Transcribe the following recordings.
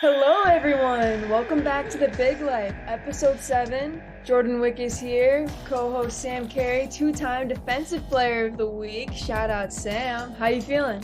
Hello, everyone. Welcome back to The Big Life, Episode 7. Jordan Wick is here, co-host Sam Carey, two-time Defensive Player of the Week. Shout out, Sam. How you feeling?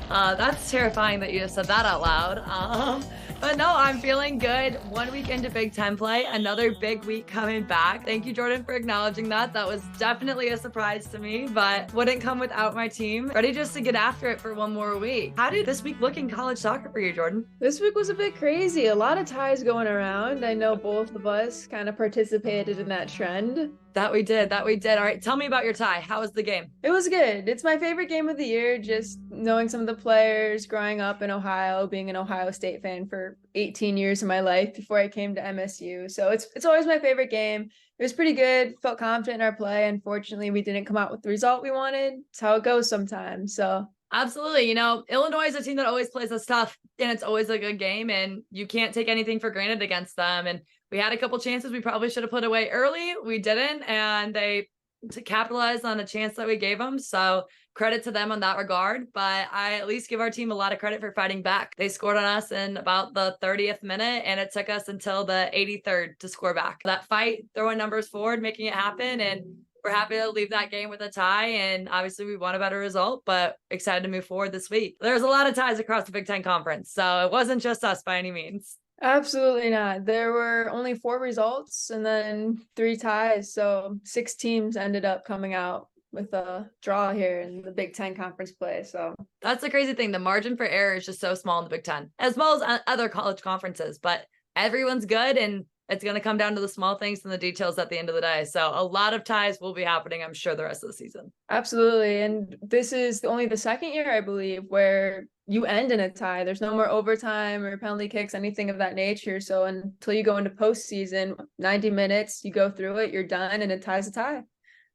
That's terrifying that you just said that out loud. But no, I'm feeling good. 1 week into Big Ten play, another big week coming back. Thank you, Jordan, for acknowledging that. That was definitely a surprise to me, but wouldn't come without my team. Ready just to get after it for one more week. How did this week look in college soccer for you, Jordan? This week was a bit crazy. A lot of ties going around. I know both of us kind of participated in that trend. That we did. All right, tell me about your tie. How was the game? It was good. It's my favorite game of the year, just knowing some of the players, growing up in Ohio, being an Ohio State fan for 18 years of my life before I came to MSU. So it's always my favorite game. It was pretty good. Felt confident in our play. Unfortunately, we didn't come out with the result we wanted. It's how it goes sometimes. So Absolutely. Illinois is a team that always plays us tough, and it's always a good game, and you can't take anything for granted against them. And we had a couple chances we probably should have put away early. We didn't, and they capitalized on a chance that we gave them. So credit to them on that regard. But I at least give our team a lot of credit for fighting back. They scored on us in about the 30th minute, and it took us until the 83rd to score back. That fight, throwing numbers forward, making it happen, and we're happy to leave that game with a tie, and obviously we want a better result, but excited to move forward this week. There's a lot of ties across the Big Ten Conference, so it wasn't just us by any means. absolutely not. There were only 4 results and then 3 ties. So 6 teams ended up coming out with a draw here in the Big Ten conference play. So That's the crazy thing. The margin for error is just so small in the Big Ten, as well as other college conferences, but everyone's good, and it's going to come down to the small things and the details at the end of the day. So a lot of ties will be happening, I'm sure, the rest of the season. absolutely. And this is only the second year, I believe, where you end in a tie. There's no more overtime or penalty kicks, anything of that nature. So until you go into postseason, 90 minutes, you go through it, you're done, and it ties a tie.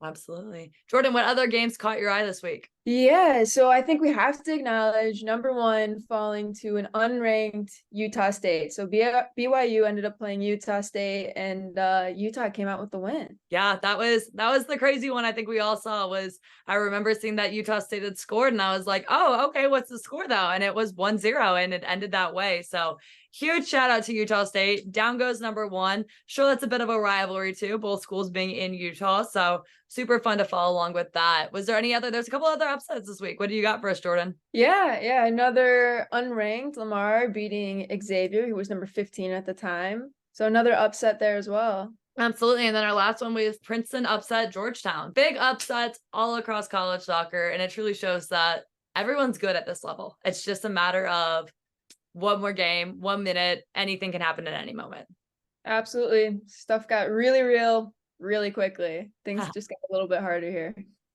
Absolutely. Jordan, what other games caught your eye this week? Yeah, so I think we have to acknowledge number 1 falling to an unranked Utah State. So BYU ended up playing Utah State, and Utah came out with the win. Yeah, that was the crazy one I think we all saw. Was I remember seeing that Utah State had scored, and I was like, oh, okay, what's the score though? And it was 1-0, and it ended that way. So huge shout out to Utah State. Down goes number 1. Sure, that's a bit of a rivalry too, both schools being in Utah. So super fun to follow along with that. Was there any other? There's a couple other upsets this week. What do you got for us, Jordan? Yeah, another unranked Lamar beating Xavier, who was number 15 at the time. So another upset there as well. Absolutely. And then our last one was Princeton upset Georgetown. Big upsets all across college soccer. And it truly shows that everyone's good at this level. It's just a matter of one more game, 1 minute, anything can happen at any moment. Absolutely. Stuff got really real really quickly. Things just got a little bit harder here.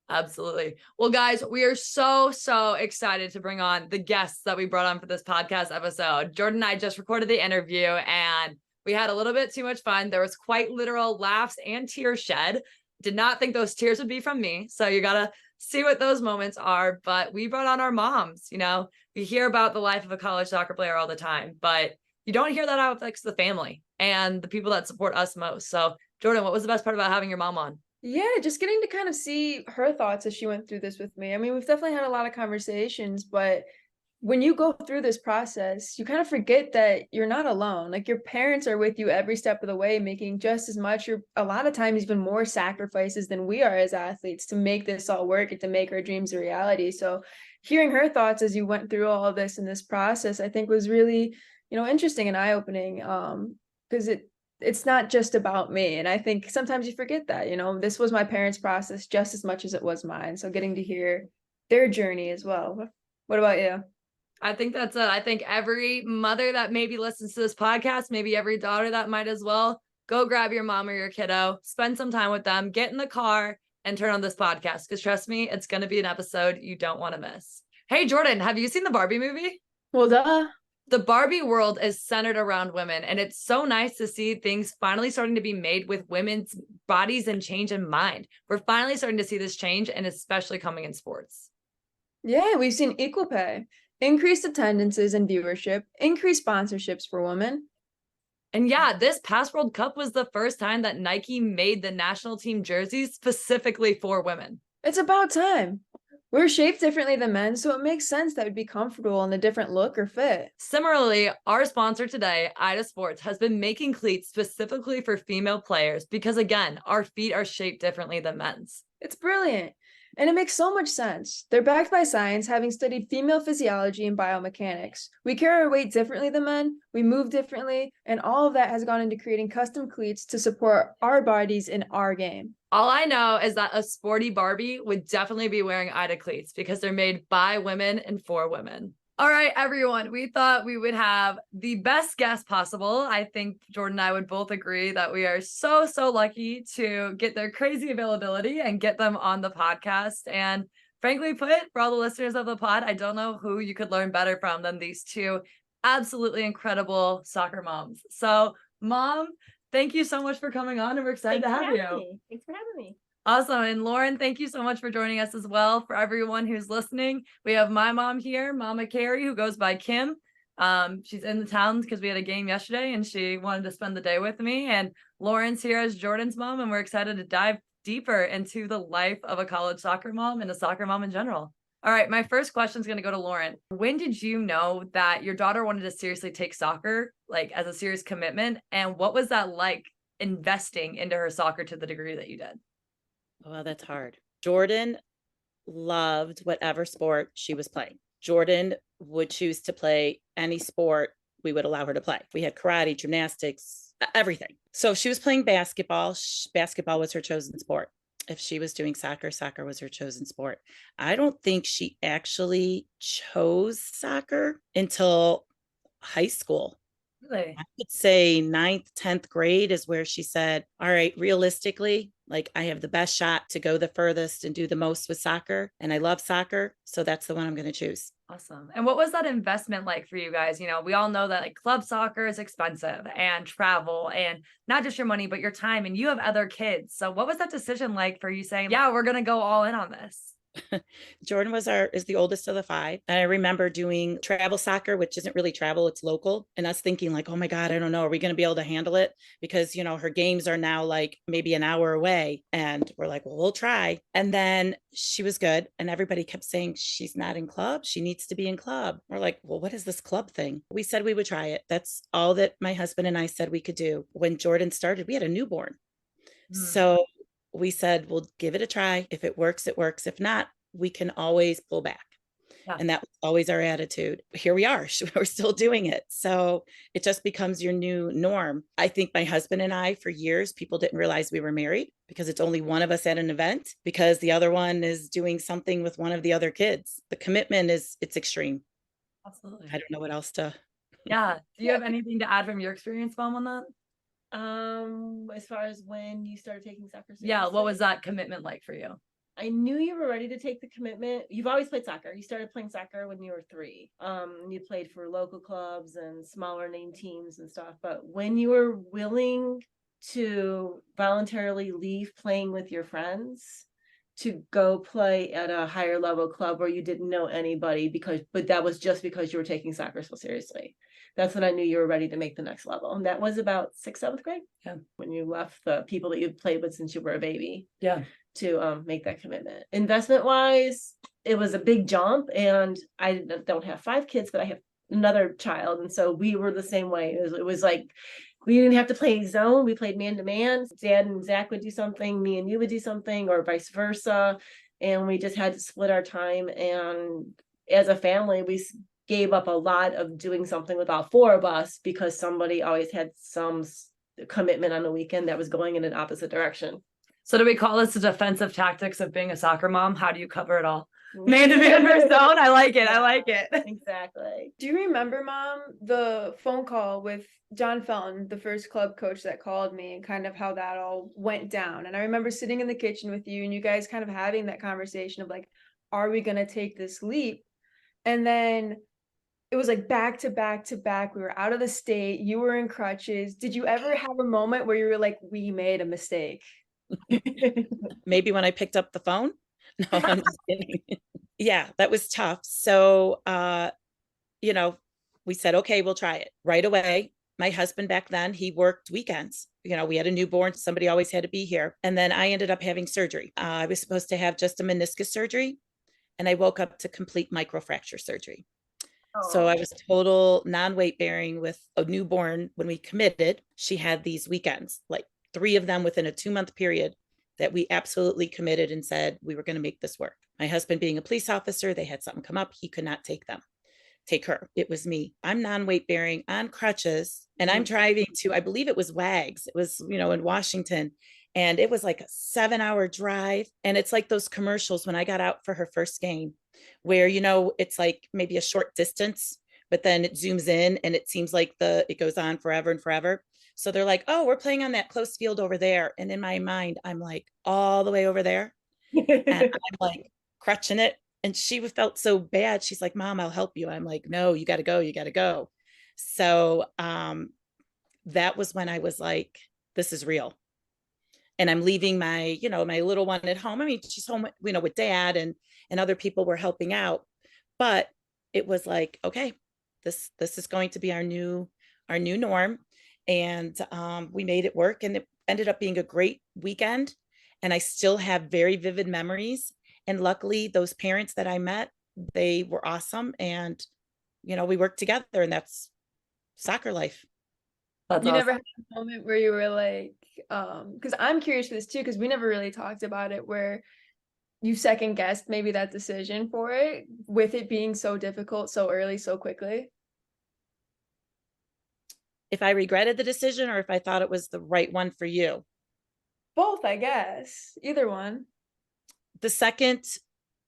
Absolutely. Well, guys, we are so excited to bring on the guests that we brought on for this podcast episode. Jordan and I just recorded the interview, and we had a little bit too much fun. There was quite literal laughs and tears shed. Did not think those tears would be from me. So you got to see what those moments are. But we brought on our moms. We hear about the life of a college soccer player all the time, but you don't hear that out with the family and the people that support us most. So Jordan, what was the best part about having your mom on? Yeah, just getting to kind of see her thoughts as she went through this with me. I mean, we've definitely had a lot of conversations, but when you go through this process, you kind of forget that you're not alone. Like, your parents are with you every step of the way, making just as much or a lot of times even more sacrifices than we are as athletes to make this all work and to make our dreams a reality. So hearing her thoughts as you went through all of this in this process, I think was really, interesting and eye-opening, because it's not just about me. And I think sometimes you forget that, this was my parents' process just as much as it was mine. So getting to hear their journey as well. What about you? I think that's it. I think every mother that maybe listens to this podcast, maybe every daughter that might as well, go grab your mom or your kiddo, spend some time with them, get in the car and turn on this podcast. Because trust me, it's going to be an episode you don't want to miss. Hey, Jordan, have you seen the Barbie movie? Well, duh. The Barbie world is centered around women, and it's so nice to see things finally starting to be made with women's bodies and change in mind. We're finally starting to see this change, and especially coming in sports. Yeah, we've seen equal pay, increased attendances and viewership, increased sponsorships for women. And yeah, this past World Cup was the first time that Nike made the national team jerseys specifically for women. It's about time. We're shaped differently than men, so it makes sense that would be comfortable in a different look or fit. Similarly, our sponsor today, Ida Sports, has been making cleats specifically for female players because, again, our feet are shaped differently than men's. It's brilliant. And it makes so much sense. They're backed by science, having studied female physiology and biomechanics. We carry our weight differently than men, we move differently, and all of that has gone into creating custom cleats to support our bodies in our game. All I know is that a sporty Barbie would definitely be wearing Ida cleats because they're made by women and for women. All right, everyone, we thought we would have the best guest possible. I think Jordyn and I would both agree that we are so, so lucky to get their crazy availability and get them on the podcast. And frankly put, for all the listeners of the pod, I don't know who you could learn better from than these two absolutely incredible soccer moms. So, Mom, thank you so much for coming on, and we're excited to have you. Thanks for having me. Awesome. And Lauren, thank you so much for joining us as well. For everyone who's listening, we have my mom here, Mama Carrie, who goes by Kim. She's in the town because we had a game yesterday and she wanted to spend the day with me. And Lauren's here as Jordyn's mom, and we're excited to dive deeper into the life of a college soccer mom and a soccer mom in general. All right, my first question is going to go to Lauren. When did you know that your daughter wanted to seriously take soccer, like as a serious commitment? And what was that like investing into her soccer to the degree that you did? Well, that's hard. Jordyn loved whatever sport she was playing. Jordyn would choose to play any sport we would allow her to play. We had karate, gymnastics, everything. So if she was playing basketball, basketball was her chosen sport. If she was doing soccer, soccer was her chosen sport. I don't think she actually chose soccer until high school. Really? I would say 9th, 10th grade is where she said, all right, realistically, like I have the best shot to go the furthest and do the most with soccer. And I love soccer. So that's the one I'm going to choose. Awesome. And what was that investment like for you guys? You know, we all know that like club soccer is expensive, and travel, and not just your money, but your time. And you have other kids. So what was that decision like for you saying, yeah, we're going to go all in on this? Jordyn is the oldest of the 5. And I remember doing travel soccer, which isn't really travel, it's local. And us thinking like, oh my God, I don't know, are we going to be able to handle it? Because, you know, her games are now like maybe an hour away. And we're like, well, we'll try. And then she was good. And everybody kept saying, she's not in club. She needs to be in club. We're like, well, what is this club thing? We said we would try it. That's all that my husband and I said we could do. When Jordyn started, we had a newborn. So we said, we'll give it a try. If it works, it works. If not, we can always pull back. Yeah. And that was always our attitude. Here we are, we're still doing it. So it just becomes your new norm. I think my husband and I, for years, people didn't realize we were married because it's only one of us at an event because the other one is doing something with one of the other kids. The commitment it's extreme. Absolutely. I don't know what else to. Yeah. Do you have anything to add from your experience, Mom, on that? As far as when you started taking soccer seriously? Yeah, what was that commitment like for you? I knew you were ready to take the commitment. You've always played soccer. You started playing soccer when you were 3. You played for local clubs and smaller name teams and stuff. But when you were willing to voluntarily leave playing with your friends to go play at a higher level club where you didn't know anybody, but that was just because you were taking soccer so seriously. That's when I knew you were ready to make the next level. And that was about 6th, 7th grade. Yeah. When you left the people that you'd played with since you were a baby. Yeah. To make that commitment. Investment wise, it was a big jump, and I don't have 5 kids, but I have another child. And so we were the same way. It was like, we didn't have to play zone. We played man to man. Dad and Zach would do something, me and you would do something, or vice versa. And we just had to split our time. And as a family, we gave up a lot of doing something with all 4 of us because somebody always had some commitment on the weekend that was going in an opposite direction. So do we call this the defensive tactics of being a soccer mom? How do you cover it all? Man to man versus zone. I like it. I like it. Exactly. Do you remember, Mom, the phone call with John Felton, the first club coach that called me, and kind of how that all went down? And I remember sitting in the kitchen with you and you guys kind of having that conversation of like, are we going to take this leap? And then it was like back to back to back. We were out of the state. You were in crutches. Did you ever have a moment where you were like, we made a mistake? Maybe when I picked up the phone. No, I'm just kidding. Yeah, that was tough. So, we said, okay, we'll try it right away. My husband back then, he worked weekends. We had a newborn. Somebody always had to be here. And then I ended up having surgery. I was supposed to have just a meniscus surgery. and I woke up to complete microfracture surgery. So Oh. I was total non-weight bearing with a newborn when we committed. She had these weekends, like 3 of them within a 2-month period, that we absolutely committed and said we were going to make this work. My husband being a police officer, they had something come up. He could not take her. It was me. I'm non-weight bearing on crutches, and I'm driving to, I believe it was Wags. It was, in Washington. And it was like a 7-hour drive. And it's like those commercials when I got out for her first game where, it's like maybe a short distance, but then it zooms in and it seems like it goes on forever and forever. So they're like, oh, we're playing on that close field over there. And in my mind, I'm like all the way over there. And I'm like crutching it. And she felt so bad. She's like, Mom, I'll help you. I'm like, no, you got to go. You got to go. So that was when I was like, this is real. And I'm leaving my, my little one at home. I mean, she's home, with dad and other people were helping out. But it was like, okay, this is going to be our new norm. And we made it work, and it ended up being a great weekend. And I still have very vivid memories. And luckily, those parents that I met, they were awesome. And, we worked together, and that's soccer life. That's You awesome. never had a moment where you were like, because I'm curious for this too, because we never really talked about it, where you second guessed maybe that decision for it, with it being so difficult so early, so quickly. If I regretted the decision or if I thought it was the right one for you. Both, I guess. Either one. The second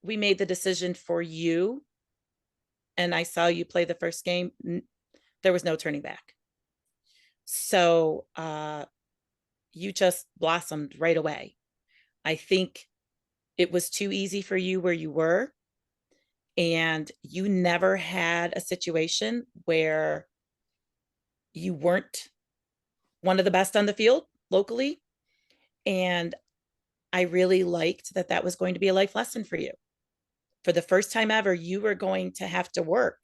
we made the decision for you and I saw you play the first game, there was no turning back. So you just blossomed right away. I think it was too easy for you where you were, and you never had a situation where you weren't one of the best on the field locally. And I really liked that was going to be a life lesson for you. For the first time ever, you were going to have to work,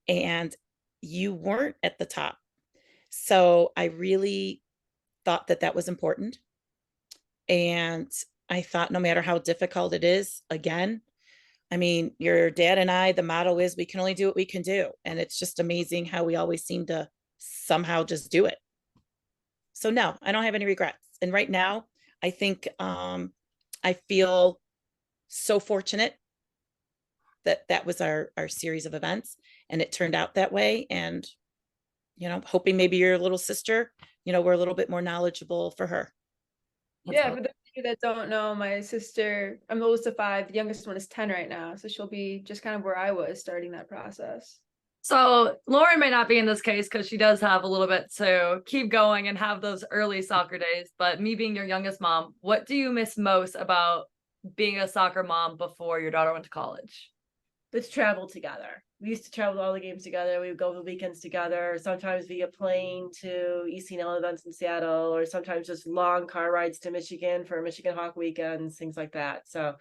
and you weren't at the top. So I really thought that was important. And I thought no matter how difficult it is, again, I mean, your dad and I, the motto is we can only do what we can do. And it's just amazing how we always seem to somehow just do it. So no, I don't have any regrets. And right now, I think I feel so fortunate that was our series of events, and it turned out that way. And, hoping maybe your little sister, we're a little bit more knowledgeable for her. Yeah, for those of you that don't know, my sister, I'm the oldest of 5, the youngest one is 10 right now. So she'll be just kind of where I was starting that process. So Lauren may not be in this case because she does have a little bit to keep going and have those early soccer days. But me being your youngest mom, what do you miss most about being a soccer mom before your daughter went to college? Let's travel together. We used to travel to all the games together. We would go the weekends together, sometimes via plane to ECNL events in Seattle, or sometimes just long car rides to Michigan for Michigan Hawk weekends, things like that. So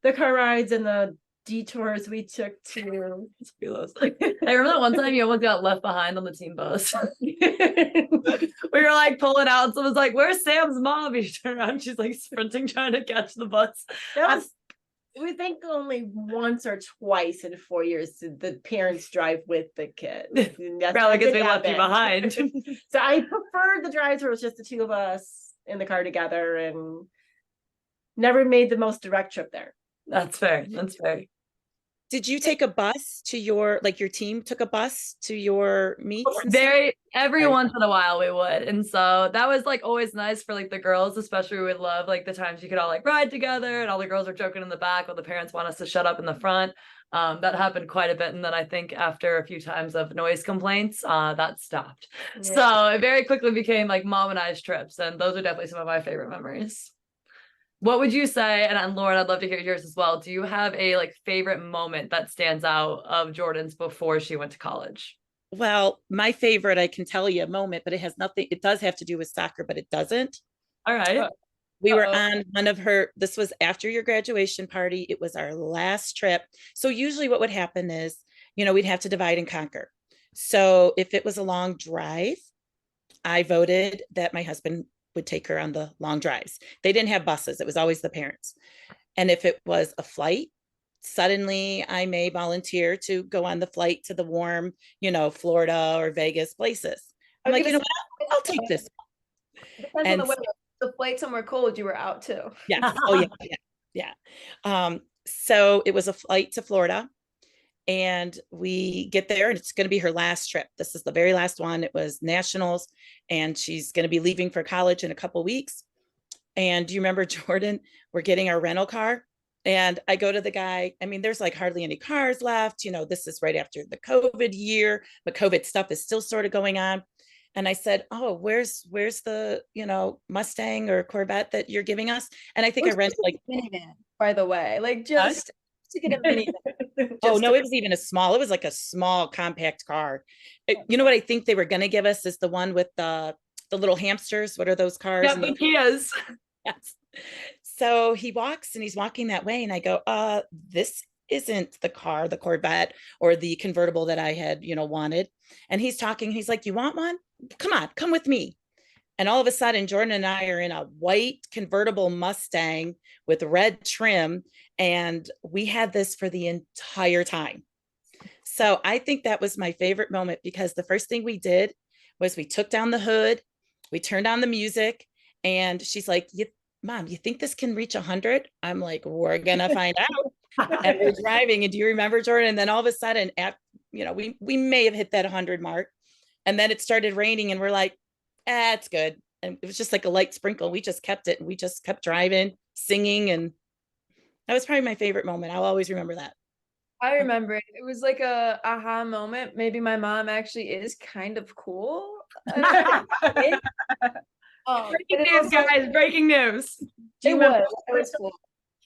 the car rides and the detours we took to I remember that one time you almost got left behind on the team bus. We were like pulling out. Someone's like, where's Sam's mom? You turn around, she's like sprinting, trying to catch the bus. We think only once or twice in 4 years did the parents drive with the kids. Probably because they left you behind. So I prefer the drives where it was just the 2 of us in the car together, and never made the most direct trip there. That's fair. That's fair. Did you take a bus to your team took a bus to your meets? Every once in a while we would. And so that was like always nice for like the girls, especially we would love like the times you could all like ride together and all the girls are joking in the back while the parents want us to shut up in the front. That happened quite a bit. And then I think after a few times of noise complaints, that stopped. Yeah. So it very quickly became like mom and I's trips. And those are definitely some of my favorite memories. What would you say, and Lauren, I'd love to hear yours as well. Do you have a like favorite moment that stands out of Jordyn's before she went to college? Well, my favorite, I can tell you a moment, but it does have to do with soccer, but it doesn't. All right. We were on this was after your graduation party. It was our last trip. So usually what would happen is, we'd have to divide and conquer. So if it was a long drive, I voted that my husband would take her on the long drives. They didn't have buses. It was always the parents. And if it was a flight, suddenly I may volunteer to go on the flight to the warm, Florida or Vegas places. I I'm was like, gonna you know say, what? I'll take this. depends on And the weather. The flight somewhere cold, you were out too. yes. Oh yeah. Yeah. Yeah. So it was a flight to Florida, and we get there, and it's going to be her last trip. This is the very last one. It was nationals, and she's going to be leaving for college in a couple weeks. And do you remember, Jordan? We're getting our rental car. And I go to the guy. I mean, there's like hardly any cars left. This is right after the COVID year, but COVID stuff is still sort of going on. And I said, "Oh, where's the, Mustang or Corvette that you're giving us?" And I think I rented like, Minivan, by the way, like huh? just to get a minivan. Oh Just no, it was even it was like a small compact car. You know what I think they were going to give us is the one with the little hamsters. What are those cars? Yeah, And the Kias. yes. So he's walking that way, and I go, this isn't the car, the Corvette or the convertible that I had, wanted. And he's talking, he's like, "You want one? Come on, come with me." And all of a sudden, Jordan and I are in a white convertible Mustang with red trim, and we had this for the entire time. So I think that was my favorite moment, because the first thing we did was we took down the hood, we turned on the music, and she's like, "Mom, you think this can reach 100?" I'm like, "We're gonna find out." And we're driving, and do you remember, Jordan? And then all of a sudden, we may have hit that 100 mark, and then it started raining, and we're like, it's good. And it was just like a light sprinkle. We just kept it, and we just kept driving, singing, and that was probably my favorite moment. I'll always remember that. I remember it. It was like a aha moment. Maybe my mom actually is kind of cool. Breaking news, guys. Breaking news. It was. It was cool.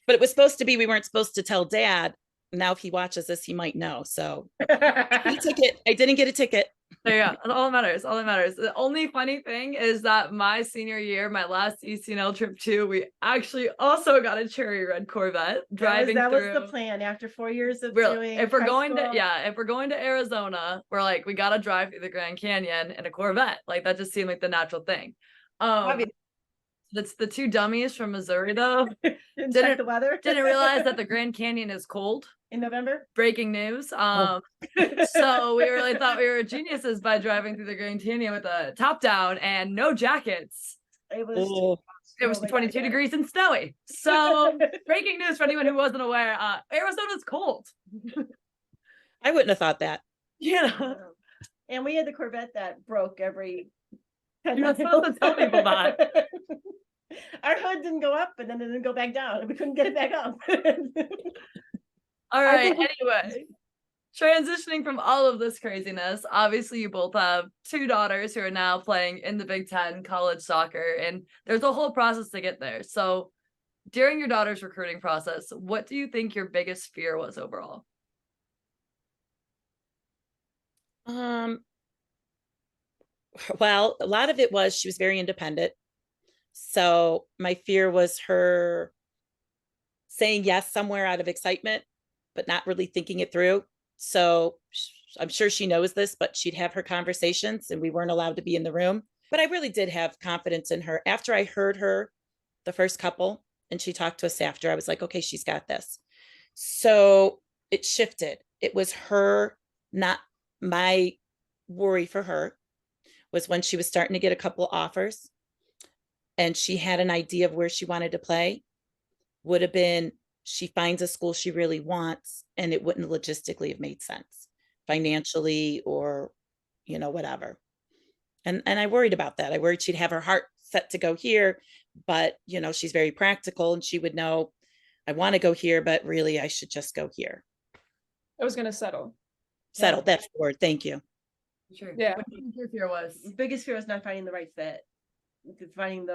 But it was supposed to be, we weren't supposed to tell Dad. Now, if he watches this, he might know. So I didn't get a ticket. There you go. That's all that matters. All that matters. The only funny thing is that my senior year, my last ECNL trip too, we actually also got a cherry red Corvette driving that through. was the plan after 4 years of Really, doing if we're high going school. if we're going to Arizona, we're like, we gotta drive through the Grand Canyon in a Corvette. Like that just seemed like the natural thing. That's the two dummies from Missouri though. Didn't check the weather. Didn't realize that the Grand Canyon is cold. In November. Breaking news. So we really thought we were geniuses by driving through the Grand Canyon with a top down and no jackets. It was 22 degrees and snowy. So breaking news for anyone who wasn't aware, Arizona's cold. I wouldn't have thought that. And we had the Corvette that broke every. You're not supposed to tell people that. Our hood didn't go up, and then it didn't go back down, and we couldn't get it back up. All right. Anyway, transitioning from all of this craziness, obviously you both have two daughters who are now playing in the Big Ten college soccer, and there's a whole process to get there. So during your daughter's recruiting process, what do you think your biggest fear was overall? Well, a lot of it was she was very independent. So my fear was her saying yes somewhere out of excitement, but not really thinking it through. So I'm sure she knows this, but she'd have her conversations, and we weren't allowed to be in the room. But I really did have confidence in her. After I heard her, the first couple, and she talked to us after, I was like, okay, she's got this. So it shifted. It was her, not my worry for her was when she was starting to get a couple offers and she had an idea of where she wanted to play, would have been she finds a school she really wants, and it wouldn't logistically have made sense financially or, whatever. And I worried about that. I worried she'd have her heart set to go here, but, she's very practical, and she would know, I want to go here, but really I should just go here. I was going to settle. Settle. That's the word. Thank you. Sure. Yeah. What do you think your fear was? Biggest fear was not finding the right fit. Finding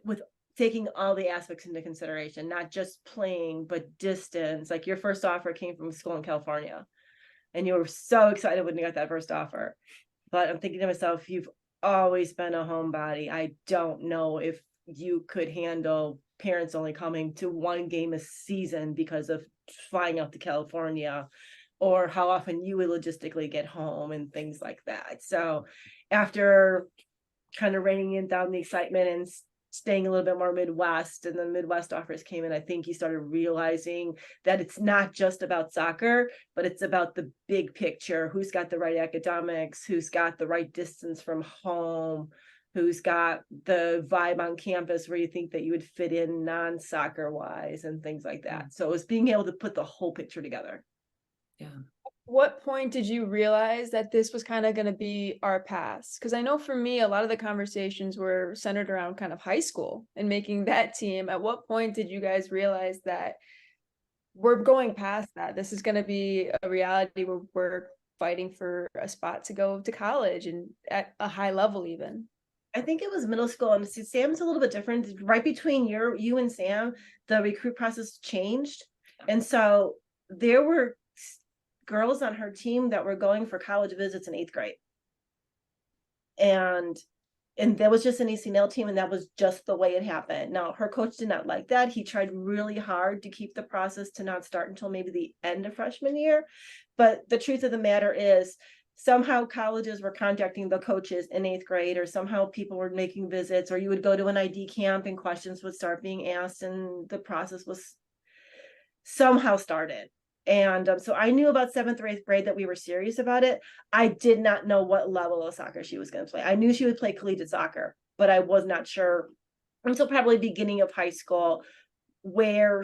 with taking all the aspects into consideration, not just playing, but distance. Like your first offer came from a school in California, and you were so excited when you got that first offer. But I'm thinking to myself, you've always been a homebody. I don't know if you could handle parents only coming to one game a season because of flying out to California, or how often you would logistically get home and things like that. So after kind of reining in down the excitement and staying a little bit more Midwest, and then Midwest offers came in, I think he started realizing that it's not just about soccer, but it's about the big picture. Who's got the right academics, who's got the right distance from home, who's got the vibe on campus where you think that you would fit in non-soccer wise and things like that. So it was being able to put the whole picture together. Yeah. What point did you realize that this was kind of going to be our path? Because I know for me, a lot of the conversations were centered around kind of high school and making that team. At what point did you guys realize that we're going past that? This is going to be a reality where we're fighting for a spot to go to college and at a high level even. I think it was middle school, and see, Sam's a little bit different. Right between you and Sam, the recruit process changed, and so there were girls on her team that were going for college visits in 8th grade, and that was just an ECNL team, and that was just the way it happened. Now, her coach did not like that. He tried really hard to keep the process to not start until maybe the end of freshman year, but the truth of the matter is, somehow colleges were contacting the coaches in 8th grade, or somehow people were making visits, or you would go to an ID camp and questions would start being asked, and the process was somehow started. And so I knew about 7th or 8th grade that we were serious about it. I did not know what level of soccer she was going to play. I knew she would play collegiate soccer, but I was not sure until probably beginning of high school where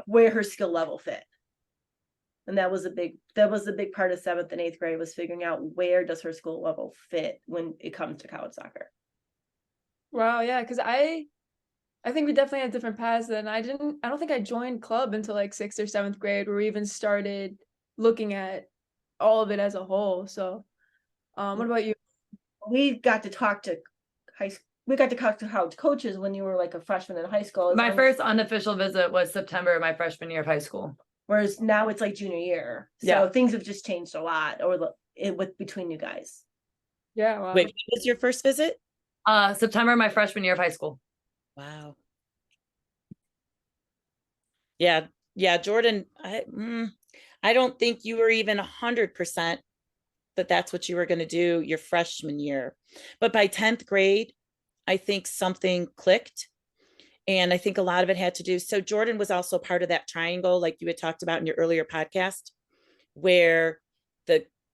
her skill level fit. And that was a big part of 7th and 8th grade, was figuring out where does her school level fit when it comes to college soccer. Wow, yeah, because I think we definitely had different paths. Then I don't think I joined club until like 6th or 7th grade, where we even started looking at all of it as a whole. So what about you? We got to talk to college coaches when you were like a freshman in high school. My first unofficial visit was September of my freshman year of high school. Whereas now it's like junior year. So Yeah. things have just changed a lot, or between you guys. Yeah, wow. Wait, what was your first visit? September of my freshman year of high school. Wow. Yeah, Jordyn, I don't think you were even 100% that that's what you were going to do your freshman year. But by 10th grade, I think something clicked. And I think a lot of it had to do. So Jordyn was also part of that triangle, like you had talked about in your earlier podcast, where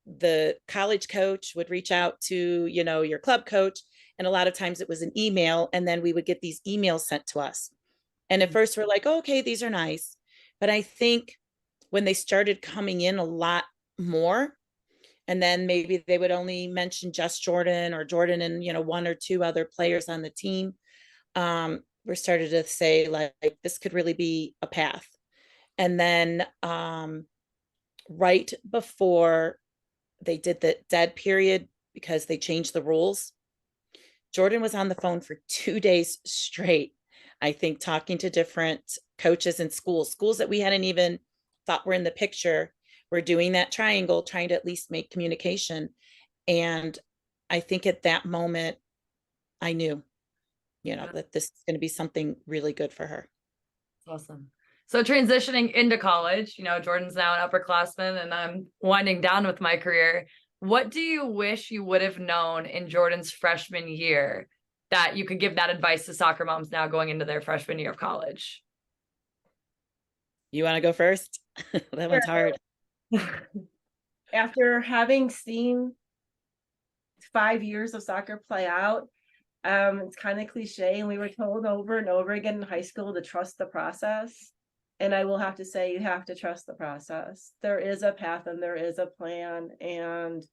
the college coach would reach out to, your club coach. And a lot of times it was an email, and then we would get these emails sent to us. And at first we're like, oh, okay, these are nice. But I think when they started coming in a lot more, and then maybe they would only mention just Jordyn or Jordyn and, one or two other players on the team, we started to say like this could really be a path. And then right before they did the dead period, because they changed the rules, Jordyn was on the phone for 2 days straight, I think, talking to different coaches and schools that we hadn't even thought were in the picture. We're doing that triangle, trying to at least make communication. And I think at that moment, I knew, that this is going to be something really good for her. Awesome. So transitioning into college, Jordyn's now an upperclassman and I'm winding down with my career. What do you wish you would have known in Jordyn's freshman year that you could give that advice to soccer moms now going into their freshman year of college? You want to go first? That one's hard. After having seen 5 years of soccer play out, it's kind of cliche, and we were told over and over again in high school to trust the process. And I will have to say, you have to trust the process. There is a path and there is a plan, and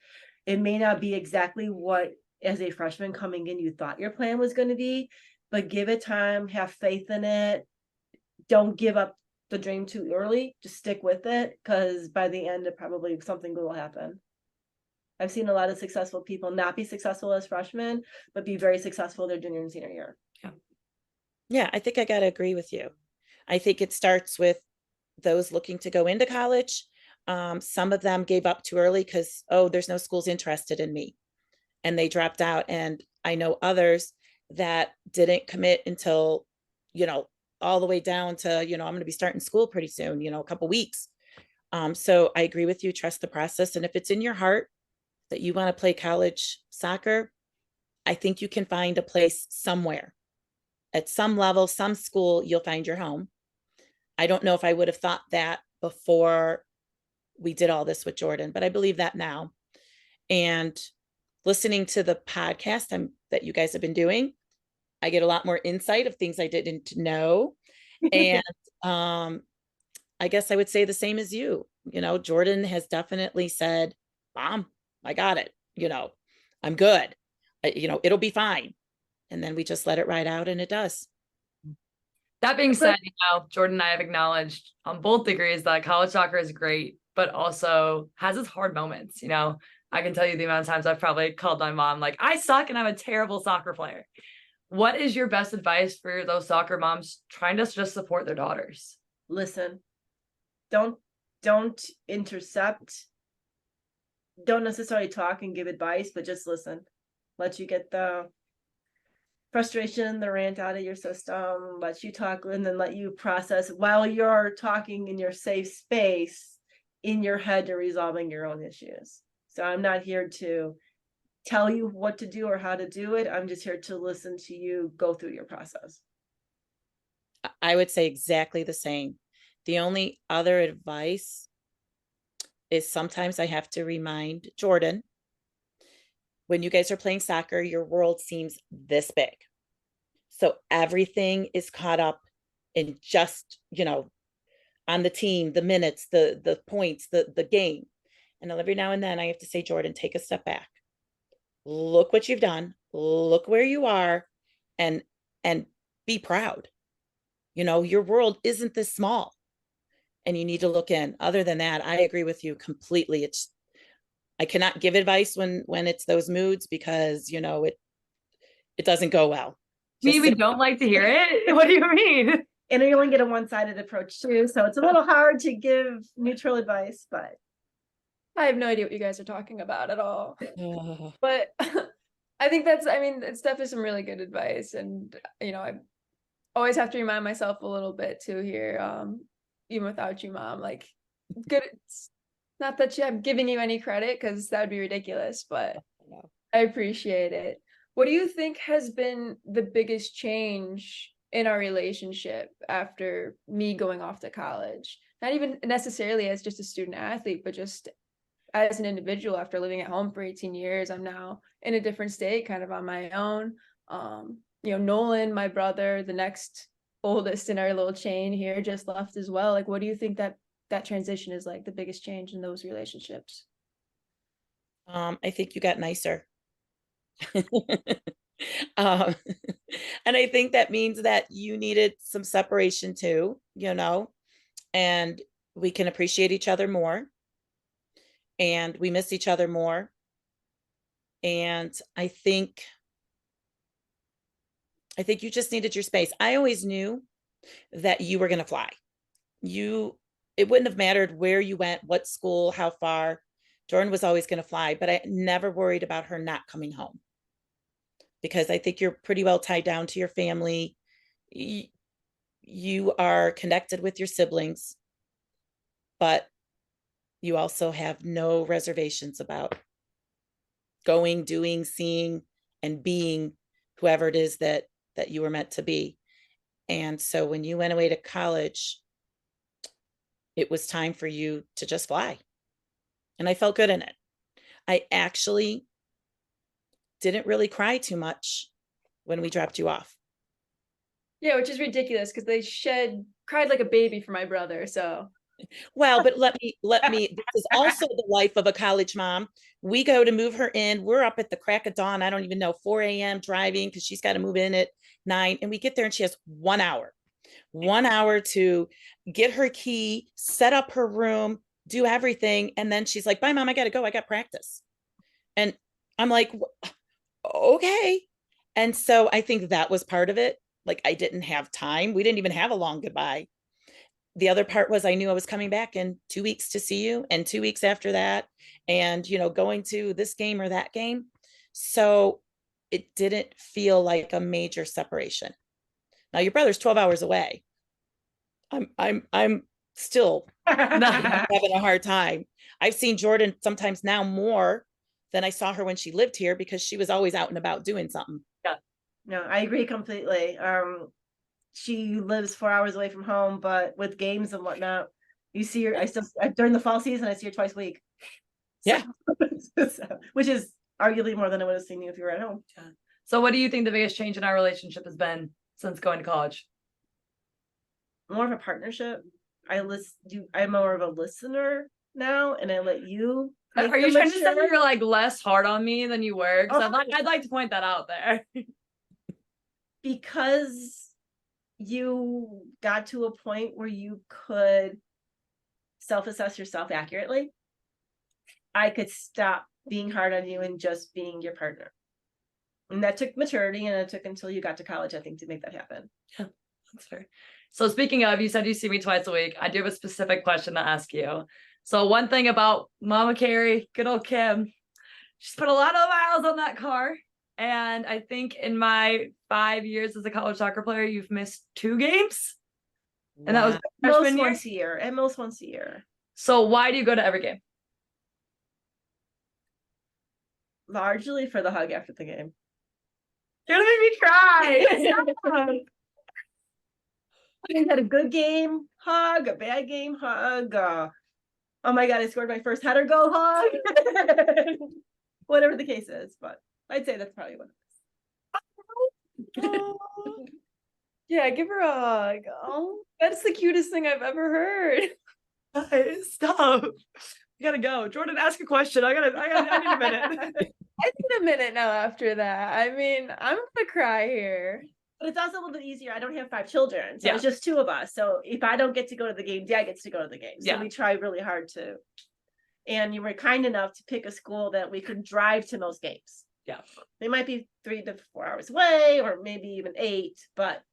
it may not be exactly what, as a freshman coming in, you thought your plan was going to be, but give it time, have faith in it. Don't give up the dream too early. Just stick with it, because by the end, it probably something good will happen. I've seen a lot of successful people not be successful as freshmen, but be very successful their junior and senior year. Yeah, I think I got to agree with you. I think it starts with those looking to go into college. Some of them gave up too early because, there's no schools interested in me, and they dropped out. And I know others that didn't commit until, all the way down to, I'm going to be starting school pretty soon, a couple weeks. So I agree with you. Trust the process. And if it's in your heart that you want to play college soccer, I think you can find a place somewhere. at some level, some school, you'll find your home. I don't know if I would have thought that before we did all this with Jordyn, but I believe that now. And listening to the podcast that you guys have been doing, I get a lot more insight of things I didn't know. And I guess I would say the same as you. Jordyn has definitely said, Mom, I got it. I'm good. It'll be fine. And then we just let it ride out, and it does. That being said, Jordyn and I have acknowledged on both degrees that college soccer is great, but also has its hard moments. I can tell you the amount of times I've probably called my mom like, I suck and I'm a terrible soccer player. What is your best advice for those soccer moms trying to just support their daughters? Listen, don't intercept. Don't necessarily talk and give advice, but just listen. Let you get the frustration, the rant out of your system, let you talk, and then let you process while you're talking in your safe space in your head to resolving your own issues. So I'm not here to tell you what to do or how to do it. I'm just here to listen to you go through your process. I would say exactly the same. The only other advice is sometimes I have to remind Jordyn, when you guys are playing soccer, your world seems this big. So everything is caught up in just, on the team, the minutes, the points, the game. And every now and then I have to say, Jordyn, take a step back. Look what you've done. Look where you are, and be proud. Your world isn't this small, and you need to look in. Other than that, I agree with you completely. I cannot give advice when it's those moods, because it doesn't go well. We don't like to hear it. What do you mean? And you only get a one-sided approach too, so it's a little hard to give neutral advice, but I have no idea what you guys are talking about at all. But I think it's definitely some really good advice. And, I always have to remind myself a little bit too here, even without you, Mom, like, good. It's not that I'm giving you any credit, because that would be ridiculous, but I appreciate it. What do you think has been the biggest change in our relationship after me going off to college? Not even necessarily as just a student athlete, but just as an individual. After living at home for 18 years, I'm now in a different state, kind of on my own. Nolan, my brother, the next oldest in our little chain here, just left as well. Like, what do you think that transition is like, the biggest change in those relationships? I think you got nicer. And I think that means that you needed some separation too, and we can appreciate each other more, and we miss each other more. And I think you just needed your space. I always knew that you were going to fly. It wouldn't have mattered where you went, what school, how far. Jordyn was always going to fly, but I never worried about her not coming home, because I think you're pretty well tied down to your family. You are connected with your siblings, but you also have no reservations about going, doing, seeing, and being whoever it is that you were meant to be. And so when you went away to college, it was time for you to just fly. And I felt good in it. I actually didn't really cry too much when we dropped you off. Yeah, which is ridiculous, because they cried like a baby for my brother. So, well, but let me, this is also the life of a college mom. We go to move her in. We're up at the crack of dawn. I don't even know, 4 a.m. driving, because she's got to move in at 9. And we get there and she has 1 hour to get her key, set up her room, do everything. And then she's like, bye, Mom, I got to go. I got practice. And I'm like, okay. And so I think that was part of it. Like, I didn't have time. We didn't even have a long goodbye. The other part was I knew I was coming back in 2 weeks to see you, and 2 weeks after that, and, going to this game or that game. So it didn't feel like a major separation. Now your brother's 12 hours away. I'm still having a hard time. I've seen Jordyn sometimes now more than I saw her when she lived here, because she was always out and about doing something. Yeah. No, I agree completely. She lives 4 hours away from home, but with games and whatnot, you see her. During the fall season, I see her twice a week. Yeah. Which is arguably more than I would have seen you if you were at home. So what do you think the biggest change in our relationship has been since going to college? More of a partnership. I'm more of a listener now, and I let you. Are you trying to say you're like less hard on me than you were? Because I'd like to point that out there. Because you got to a point where you could self-assess yourself accurately, I could stop being hard on you and just being your partner. And that took maturity, and it took until you got to college, I think, to make that happen. Yeah, that's fair. So speaking of, you said you see me twice a week. I do have a specific question to ask you. So one thing about Mama Carrie, good old Kim, she's put a lot of miles on that car. And I think in my 5 years as a college soccer player, you've missed 2 games. And that was freshman year? Once a year. At most once a year. So why do you go to every game? Largely for the hug after the game. You're gonna make me cry. I had a good game, hug, a bad game, hug. Oh my God, I scored my first header goal, hug. Whatever the case is, but I'd say that's probably what it is. Yeah, give her a hug. Oh, that's the cutest thing I've ever heard. Guys, stop. You gotta go. Jordyn, ask a question. I need a minute. I need a minute now after that. I mean, I'm gonna cry here. But it's also a little bit easier. I don't have 5 children, so Yeah. it's just 2 of us. So if I don't get to go to the game, Dad gets to go to the game. So Yeah. we try really hard to. And you were kind enough to pick a school that we could drive to most games. Yeah. They might be 3 to 4 hours away, or maybe even 8, but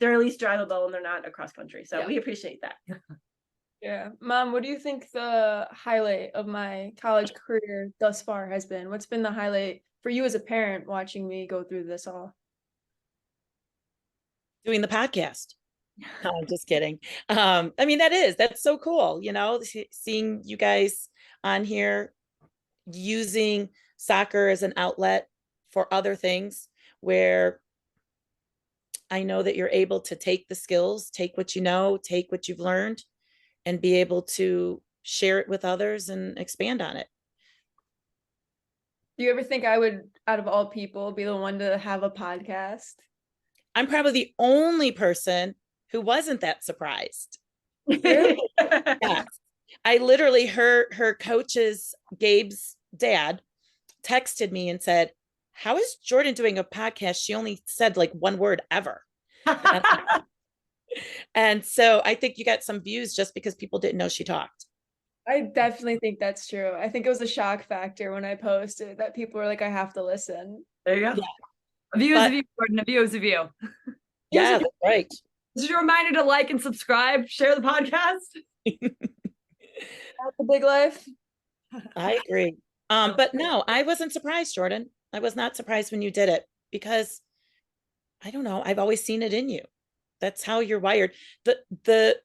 they're at least drivable and they're not across country. So Yeah. we appreciate that. Yeah. Mom, what do you think the highlight of my college career thus far has been? What's been the highlight for you as a parent watching me go through this all? Doing the podcast. No, I'm just kidding. I mean, that's so cool, seeing you guys on here using soccer as an outlet for other things, where I know that you're able to take the skills, take what you know, take what you've learned, and be able to share it with others and expand on it. Do you ever think I would, out of all people, be the one to have a podcast? I'm probably the only person who wasn't that surprised. Really? Yes. I literally, her coach's, Gabe's dad, texted me and said, "How is Jordyn doing a podcast? She only said like one word ever." And so I think you got some views just because people didn't know she talked. I definitely think that's true. I think it was a shock factor when I posted that people were like, I have to listen. There you go. Yeah. A view is a view, Jordyn. A view is a view. Yeah, that's right. This is your reminder to like and subscribe, share the podcast. That's the big life. I agree. But no, I wasn't surprised, Jordyn. I was not surprised when you did it, because I don't know, I've always seen it in you. That's how you're wired. The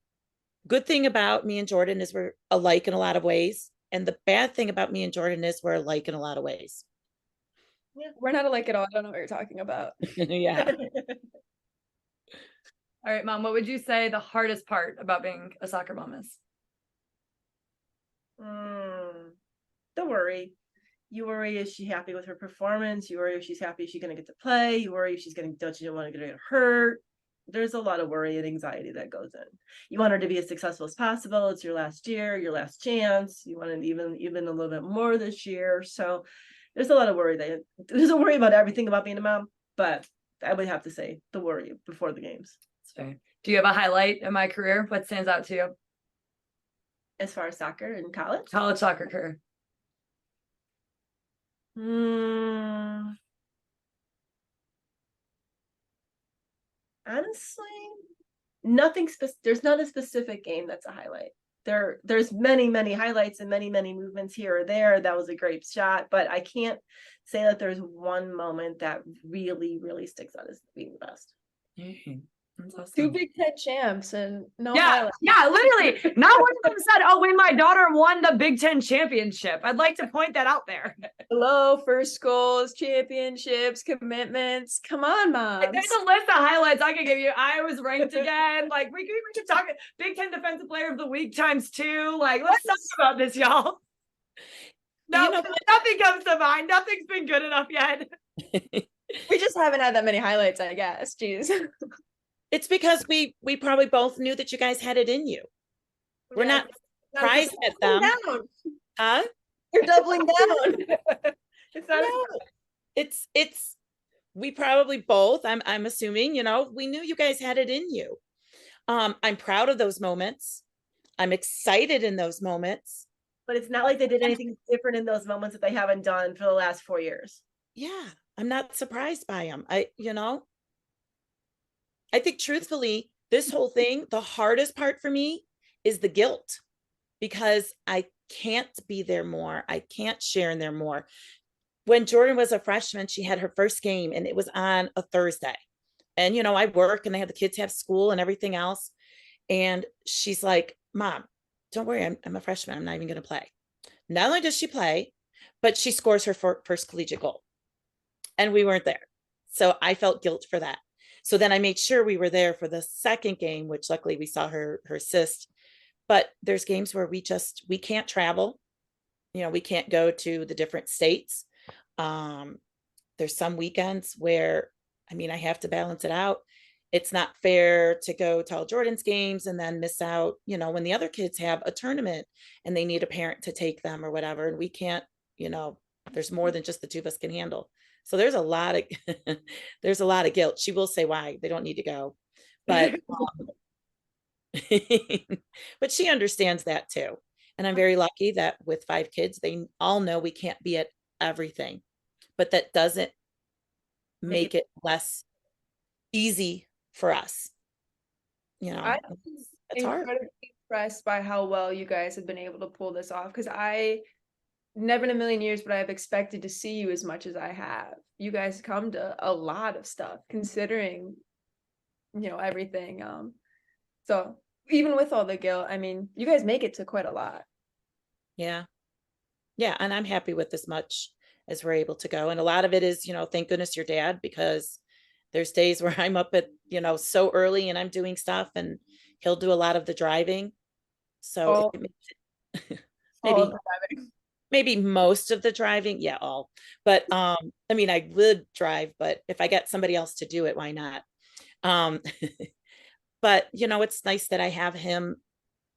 good thing about me and Jordyn is we're alike in a lot of ways. And the bad thing about me and Jordyn is we're alike in a lot of ways. Yeah, we're not alike at all. I don't know what you're talking about. Yeah. All right, Mom, what would you say the hardest part about being a soccer mom is? The worry. You worry, is she happy with her performance? You worry if she's happy, is she going to get to play? You worry if she's don't you want to get hurt? There's a lot of worry and anxiety that goes in. You want her to be as successful as possible. It's your last year, your last chance. You want it even a little bit more this year. So there's a lot of worry. There's a worry about everything about being a mom, but I would have to say the worry before the games. That's fair. Do you have a highlight in my career? What stands out to you? As far as soccer and college? College soccer career. Honestly, nothing there's not a specific game that's a highlight. There's many highlights and many movements here or there. That was a great shot, but I can't say that there's one moment that really sticks out as being the best. Mm-hmm. That's awesome. 2 Big Ten champs and no Yeah, highlights. yeah, literally. Not one of them said, "Oh, when my daughter won the Big Ten championship." I'd like to point that out there. Hello, first goals, championships, commitments. Come on, Like, moms. there's a list of highlights I could give you. I was ranked again. Like we could talk Big Ten Defensive Player of the Week ×2. Like, let's talk about this, y'all. No, You know nothing comes to mind. Nothing's been good enough yet. We just haven't had that many highlights, I guess. Jeez. It's because we probably both knew that you guys had it in you. We're Yeah, not surprised at them. down. Huh? You're doubling down. It's not No. It's we probably both, I'm assuming, you know, we knew you guys had it in you. I'm proud of those moments. I'm excited in those moments. but it's not like they did anything different in those moments that they haven't done for the last 4 years. Yeah, I'm not surprised by them. I think truthfully, this whole thing, the hardest part for me is the guilt because I can't be there more. I can't share in there more. When Jordyn was a freshman, she had her first game and it was on a Thursday. And, you know, I work and I have the kids have school and everything else. And she's like, Mom, don't worry. I'm a freshman. I'm not even going to play. Not only does she play, but she scores her first collegiate goal. And we weren't there. So I felt guilt for that. So then I made sure we were there for the second game, which luckily we saw her assist. But there's games where we can't travel. You know, we can't go to the different states. There's some weekends where, I mean, I have to balance it out. It's not fair to go to all Jordyn's games and then miss out, you know, when the other kids have a tournament and they need a parent to take them or whatever. And we can't, you know, there's more than just the two of us can handle. So there's a lot of guilt. She will say why they don't need to go, but but she understands that too. And I'm very lucky that with 5 kids, they all know we can't be at everything, but that doesn't make it less easy for us. You know, I'm it's hard. incredibly impressed by how well you guys have been able to pull this off because I never in a million years would I have expected to see you as much as I have. You guys come to a lot of stuff considering, you know, everything. So even with all the guilt, I mean, you guys make it to quite a lot. Yeah. Yeah. And I'm happy with as much as we're able to go. And a lot of it is, you know, thank goodness your dad, because there's days where I'm up at, you know, so early and I'm doing stuff and he'll do a lot of the driving. So maybe most of the driving. Yeah, all. But I mean, I would drive, but if I get somebody else to do it, why not? But you know, it's nice that I have him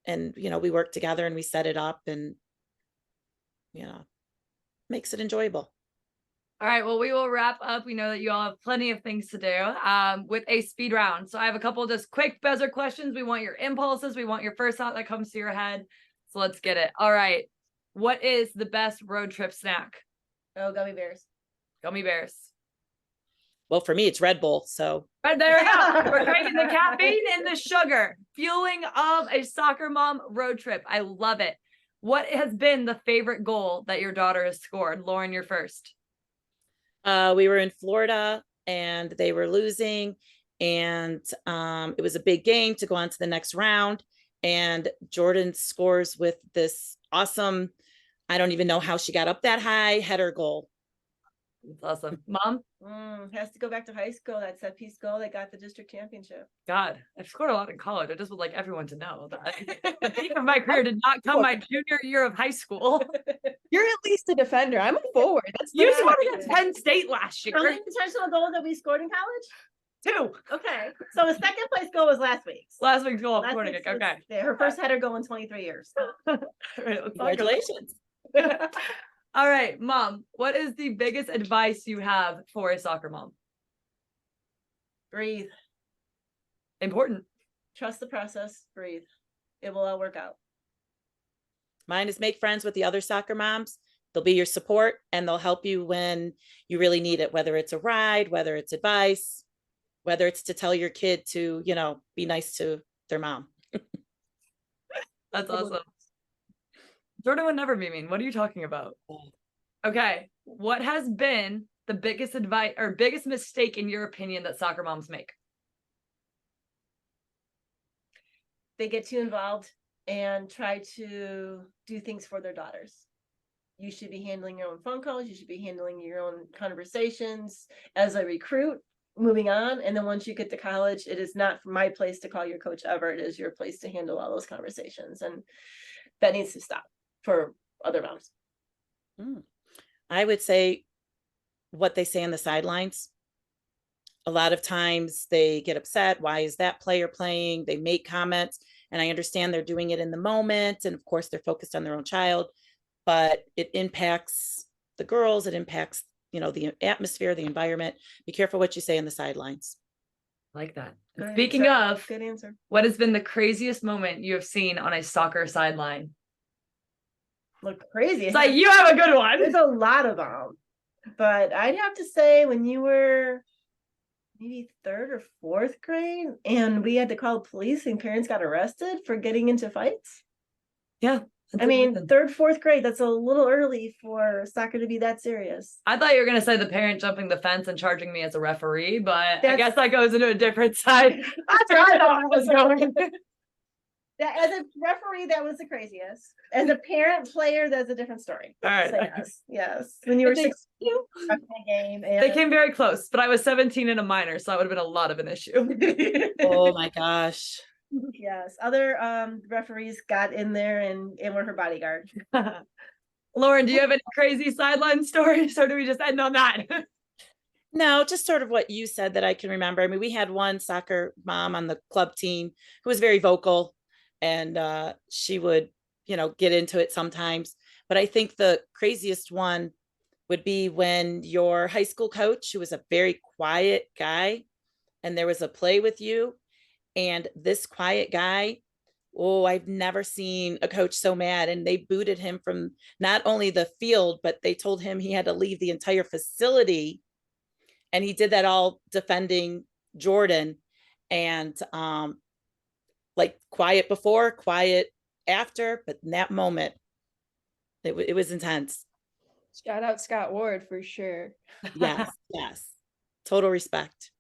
and, you know, we work together and we set it up and, you know, makes it enjoyable. All right, well, we will wrap up. We know that you all have plenty of things to do with a speed round. So I have a couple of just quick buzzer questions. We want your impulses. We want your first thought that comes to your head. So let's get it. All right. What is the best road trip snack? Oh, gummy bears. Gummy bears. Well, for me, it's Red Bull. So Right, there we go. We're taking the caffeine and the sugar. Fueling of a soccer mom road trip. I love it. What has been the favorite goal that your daughter has scored? Lauren, you're first. we were in Florida and they were losing. And it was a big game to go on to the next round. And Jordyn scores with this awesome, I don't even know how she got up that high, header goal. That's awesome. Mom? Has to go back to high school. That set piece goal. They got the district championship. God, I've scored a lot in college. I just would like everyone to know that the peak of my career did not come my junior year of high school. You're at least a defender. I'm a forward. That's You the scored thing. against Penn State last How year. many intentional goals that we scored in college? 2. Okay. So the second place goal was last week's. Last week's goal of Last corner week's kick. was- Okay. yeah, her first header goal in 23 years. All right, let's talk about- Congratulations. All right, Mom, what is the biggest advice you have for a soccer mom? Breathe. Important. Trust the process. Breathe. It will all work out. Mine is make friends with the other soccer moms. They'll be your support and they'll help you when you really need it, whether it's a ride, whether it's advice, whether it's to tell your kid to, you know, be nice to their mom. That's awesome. Jordyn would never be mean. What are you talking about? Okay. What has been the biggest advice or biggest mistake in your opinion that soccer moms make? they get too involved and try to do things for their daughters. You should be handling your own phone calls. You should be handling your own conversations as a recruit, moving on. And then once you get to college, it is not my place to call your coach ever. It is your place to handle all those conversations. And that needs to stop for other moms. I would say what they say on the sidelines. A lot of times they get upset. Why is that player playing? They make comments, and I understand they're doing it in the moment. And of course, they're focused on their own child, but it impacts the girls. It impacts, the atmosphere, the environment. Be careful what you say on the sidelines. Like that. Good Speaking answer. of, Good answer. what has been the craziest moment you have seen on a soccer sideline? Look crazy. It's like, you have a good one. There's a lot of them, but I'd have to say when you were maybe 3rd or 4th grade and we had to call the police and parents got arrested for getting into fights. Yeah. I mean, 3rd, 4th grade, that's a little early for soccer to be that serious. I thought you were going to say the parent jumping the fence and charging me as a referee, but I That's- guess that goes into a different side. That's where I thought I was going. As a referee, that was the craziest. As a parent player, that's a different story. All right. So yes. When you were Thank 16, watching a game, and They came very close, but I was 17 and a minor, so that would have been a lot of an issue. Oh my gosh. yes, other referees got in there and were her bodyguard. Lauren, do you have any crazy sideline stories, or do we just end on that? No, just sort of what you said that I can remember. I mean, we had one soccer mom on the club team who was very vocal, and she would, get into it sometimes. But I think the craziest one would be when your high school coach, who was a very quiet guy, and there was a play with you, and this quiet guy, oh, I've never seen a coach so mad. And they booted him from not only the field, but they told him he had to leave the entire facility. And he did that all defending Jordyn, and like quiet before, quiet after, but in that moment, it was intense. Shout out Scott Ward for sure. Yes, yes. Total respect.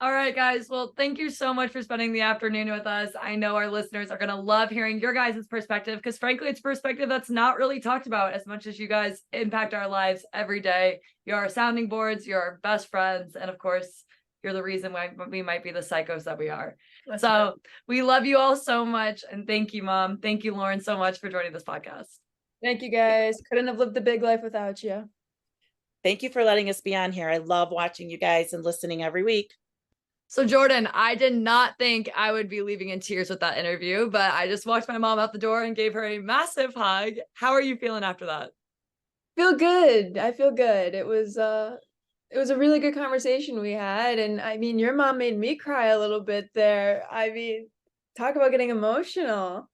All right, guys. Well, thank you so much for spending the afternoon with us. I know our listeners are going to love hearing your guys' perspective, because frankly, it's perspective that's not really talked about as much as you guys impact our lives every day. You're our sounding boards, you're our best friends, and of course, you're the reason why we might be the psychos that we are. That's So right. we love you all so much. And thank you, Mom. Thank you, Lauren, so much for joining this podcast. Thank you guys. Couldn't have lived the big life without you. Thank you for letting us be on here. I love watching you guys and listening every week. So Jordyn, I did not think I would be leaving in tears with that interview, but I just walked my mom out the door and gave her a massive hug. How are you feeling after that? Feel good. I feel good. It was a really good conversation we had. And I mean, your mom made me cry a little bit there. I mean, talk about getting emotional.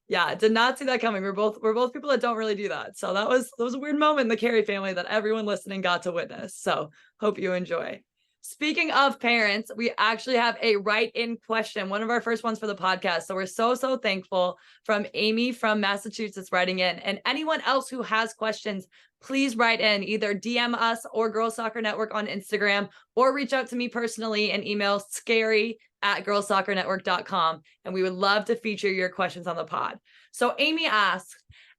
Yeah, did not see that coming. We're both people that don't really do that. So that was a weird moment in the Carey family that everyone listening got to witness. So hope you enjoy. Speaking of parents, we actually have a write-in question, one of our first ones for the podcast. So we're so thankful from Amy from Massachusetts writing in. And anyone else who has questions, please write in, either DM us or Girls Soccer Network on Instagram, or reach out to me personally and email scary@girlssoccernetwork.com. And we would love to feature your questions on the pod. So Amy asked,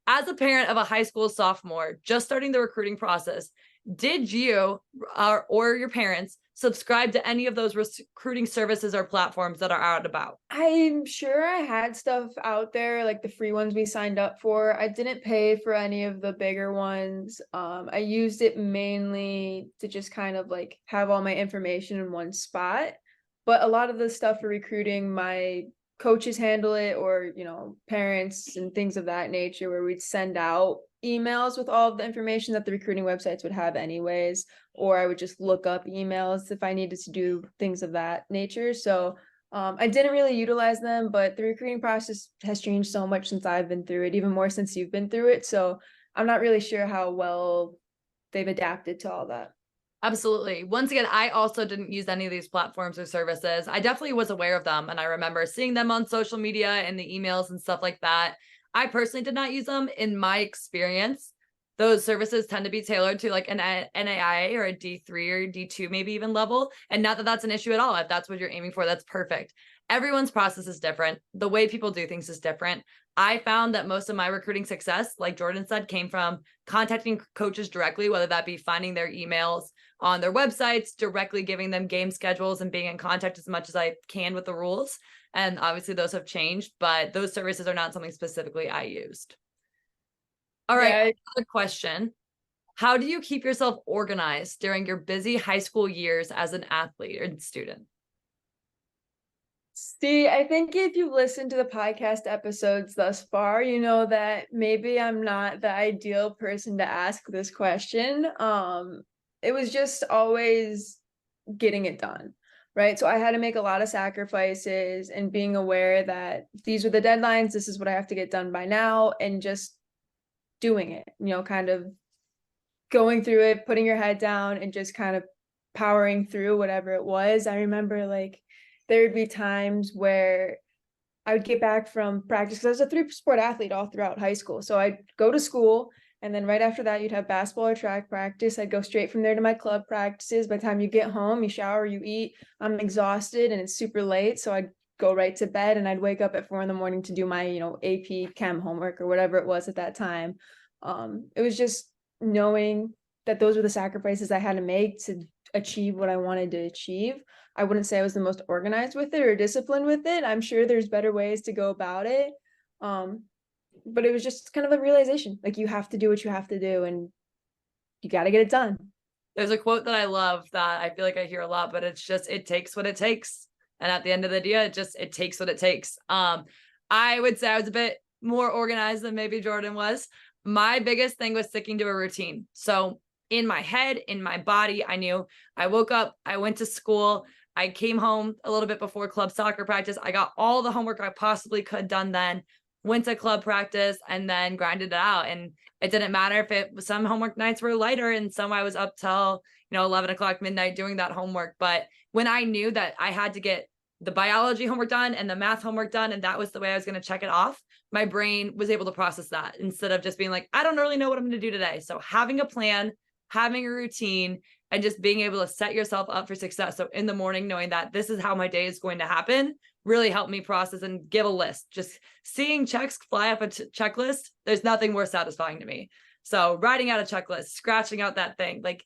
as a parent of a high school sophomore just starting the recruiting process, did you or your parents subscribe to any of those recruiting services or platforms that are out and about? I'm sure I had stuff out there, like the free ones we signed up for. I didn't pay for any of the bigger ones. I used it mainly to just kind of like have all my information in one spot. But a lot of the stuff for recruiting, my coaches handle it, or, parents and things of that nature, where we'd send out emails with all of the information that the recruiting websites would have anyways, or I would just look up emails if I needed to do things of that nature. So I didn't really utilize them, but the recruiting process has changed so much since I've been through it, even more since you've been through it. So I'm not really sure how well they've adapted to all that. Absolutely. Once again, I also didn't use any of these platforms or services. I definitely was aware of them, and I remember seeing them on social media and the emails and stuff like that. I personally did not use them in my experience. those services tend to be tailored to like an NAIA or a D3 or D2, maybe even level. And not that that's an issue at all. If that's what you're aiming for, that's perfect. Everyone's process is different. The way people do things is different. I found that most of my recruiting success, like Jordyn said, came from contacting coaches directly, whether that be finding their emails on their websites, directly giving them game schedules and being in contact as much as I can with the rules. And obviously those have changed, but those services are not something specifically I used. All right, another question. How do you keep yourself organized during your busy high school years as an athlete or student? See, I think if you've listened to the podcast episodes thus far, you know that maybe I'm not the ideal person to ask this question. It was just always getting it done, right? So I had to make a lot of sacrifices and being aware that these are the deadlines, this is what I have to get done by now, and just doing it, kind of going through it, putting your head down and just kind of powering through whatever it was. I remember like there would be times where I would get back from practice because I was a 3-sport athlete all throughout high school. So I'd go to school, and then right after that, you'd have basketball or track practice. I'd go straight from there to my club practices. By the time you get home, you shower, you eat, I'm exhausted and it's super late. So I'd go right to bed, and I'd wake up at 4 a.m. to do my, AP chem homework or whatever it was at that time. It was just knowing that those were the sacrifices I had to make to achieve what I wanted to achieve. I wouldn't say I was the most organized with it or disciplined with it. I'm sure there's better ways to go about it. But it was just kind of a realization, like you have to do what you have to do and you got to get it done. There's a quote that I love that I feel like I hear a lot, but it's just, it takes what it takes. And at the end of the day, it takes what it takes. I would say I was a bit more organized than maybe Jordyn was. My biggest thing was sticking to a routine. So in my head, in my body, I knew I woke up, I went to school, I came home a little bit before club soccer practice. I got all the homework I possibly could done then, went to club practice, and then grinded it out. And it didn't matter if some homework nights were lighter and some I was up till, 11 o'clock midnight doing that homework. But when I knew that I had to get the biology homework done and the math homework done, and that was the way I was going to check it off, my brain was able to process that instead of just being like, I don't really know what I'm going to do today. So having a plan, having a routine, and just being able to set yourself up for success. So in the morning, knowing that this is how my day is going to happen really helped me process and give a list. Just seeing checks fly up a checklist, there's nothing more satisfying to me. So writing out a checklist, scratching out that thing, like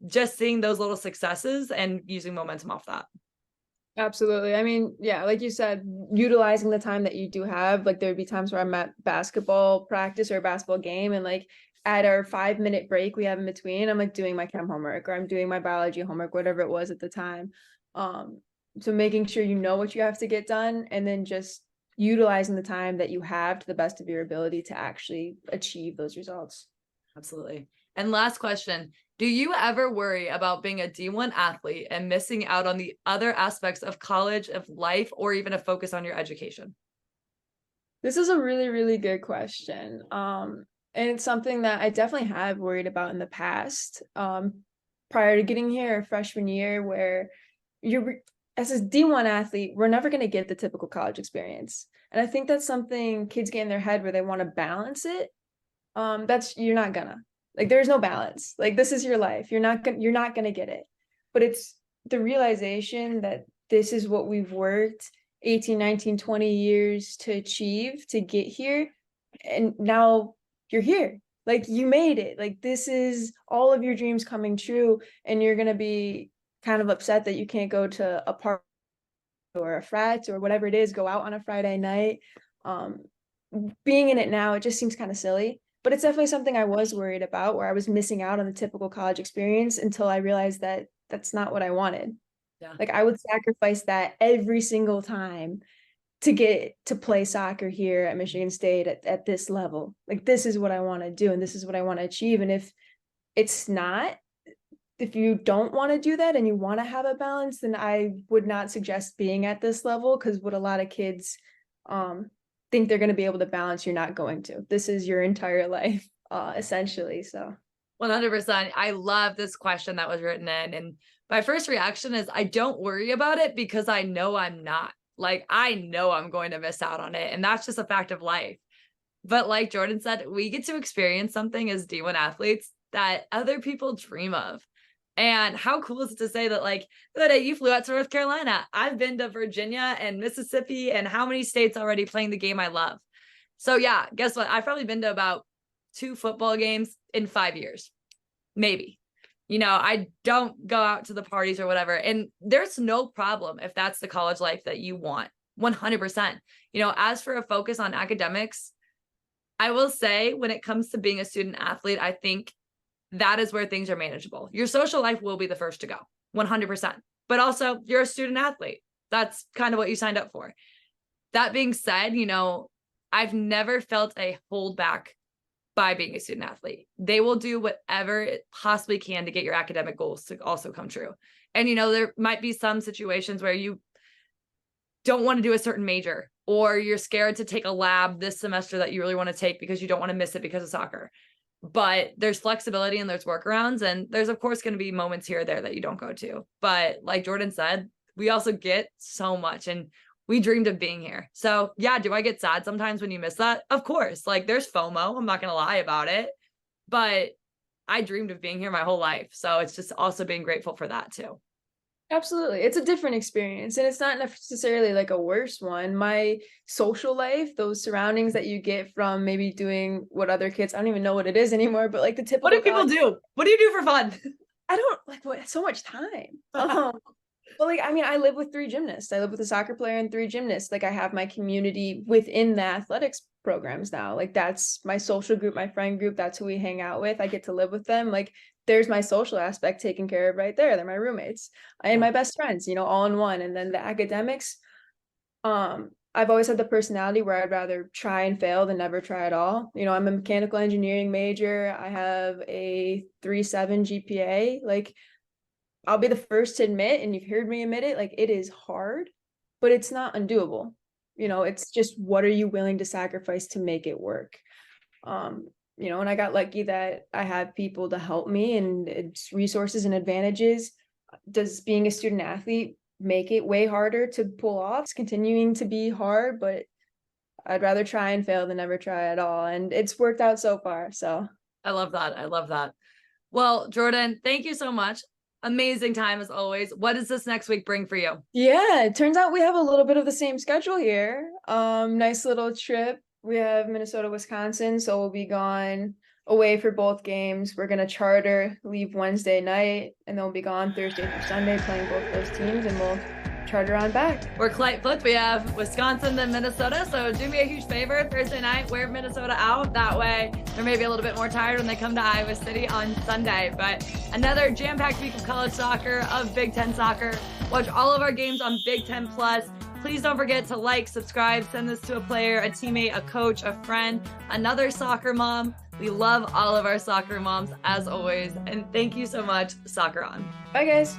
just seeing those little successes and using momentum off that. Absolutely. I mean, yeah, like you said, utilizing the time that you do have, like there would be times where I'm at basketball practice or a basketball game, and like at our 5-minute break we have in between, I'm like doing my chem homework or I'm doing my biology homework, whatever it was at the time. So making sure you know what you have to get done, and then just utilizing the time that you have to the best of your ability to actually achieve those results. Absolutely. And last question, do you ever worry about being a D1 athlete and missing out on the other aspects of college, of life, or even a focus on your education? This is a really, really good question. And it's something that I definitely have worried about in the past. Prior to getting here, freshman year, where as a D1 athlete, we're never going to get the typical college experience. And I think that's something kids get in their head where they want to balance it. You're not gonna. Like, there's no balance. Like, this is your life. You're not gonna get it. But it's the realization that this is what we've worked 18, 19, 20 years to achieve, to get here. And now you're here. Like, you made it. Like, this is all of your dreams coming true. And you're gonna be kind of upset that you can't go to a party or a frat or whatever it is, go out on a Friday night. Being in it now, it just seems kind of silly. But it's definitely something I was worried about, where I was missing out on the typical college experience until I realized that that's not what I wanted. Yeah. Like, I would sacrifice that every single time to get to play soccer here at Michigan State at this level. Like, this is what I want to do and this is what I want to achieve. And if you don't want to do that and you want to have a balance, then I would not suggest being at this level, because what a lot of kids think they're going to be able to balance, you're not going to. This is your entire life, essentially. So 100%. I love this question that was written in. And my first reaction is, I don't worry about it because I know I'm not. Like, I know I'm going to miss out on it. And that's just a fact of life. But like Jordyn said, we get to experience something as D1 athletes that other people dream of. And how cool is it to say that, like, the other day you flew out to North Carolina. I've been to Virginia and Mississippi and how many states already playing the game I love. So yeah, guess what? I've probably been to about 2 football games in 5 years, maybe. You know, I don't go out to the parties or whatever. And there's no problem if that's the college life that you want, 100%. You know, as for a focus on academics, I will say when it comes to being a student athlete, I think that is where things are manageable. Your social life will be the first to go, 100%. But also, you're a student athlete. That's kind of what you signed up for. That being said, you know, I've never felt a holdback by being a student athlete. They will do whatever it possibly can to get your academic goals to also come true. And, you know, there might be some situations where you don't want to do a certain major, or you're scared to take a lab this semester that you really want to take because you don't want to miss it because of soccer. But there's flexibility and there's workarounds. And there's, of course, going to be moments here or there that you don't go to. But like Jordyn said, we also get so much, and we dreamed of being here. So yeah, do I get sad sometimes when you miss that? Of course. Like, there's FOMO. I'm not going to lie about it. But I dreamed of being here my whole life. So it's just also being grateful for that too. Absolutely. It's a different experience, and it's not necessarily like a worse one. My social life, those surroundings that you get from maybe doing what other kids, I don't even know what it is anymore, but like the typical. What do people do? What do you do for fun? I don't like what so much time. But like, I mean, I live with 3 gymnasts. I live with a soccer player and 3 gymnasts. Like, I have my community within the athletics programs now. Like, that's my social group, my friend group. That's who we hang out with. I get to live with them. Like, there's my social aspect taken care of right there. They're my roommates and my best friends, you know, all in one. And then the academics, I've always had the personality where I'd rather try and fail than never try at all. You know, I'm a mechanical engineering major. I have a 3.7 GPA. Like, I'll be the first to admit, and you've heard me admit it, like, it is hard, but it's not undoable. You know, it's just, what are you willing to sacrifice to make it work? You know, and I got lucky that I have people to help me, and it's resources and advantages. Does being a student athlete make it way harder to pull off? It's continuing to be hard, but I'd rather try and fail than never try at all. And it's worked out so far. So I love that. I love that. Well, Jordyn, thank you so much. Amazing time as always. What does this next week bring for you? yeah, it turns out we have a little bit of the same schedule here. Nice little trip. We have Minnesota, Wisconsin, so we'll be gone away for both games. We're gonna charter, leave Wednesday night, and then we'll be gone Thursday through Sunday playing both those teams, and we'll charter on back. We're quite booked. We have Wisconsin and Minnesota, so do me a huge favor. Thursday night, wear Minnesota out. That way, they're maybe a little bit more tired when they come to Iowa City on Sunday. But another jam-packed week of college soccer, of Big Ten soccer. Watch all of our games on Big Ten Plus. Please don't forget to like, subscribe, send this to a player, a teammate, a coach, a friend, another soccer mom. We love all of our soccer moms as always. And thank you so much, Soccer On. Bye, guys.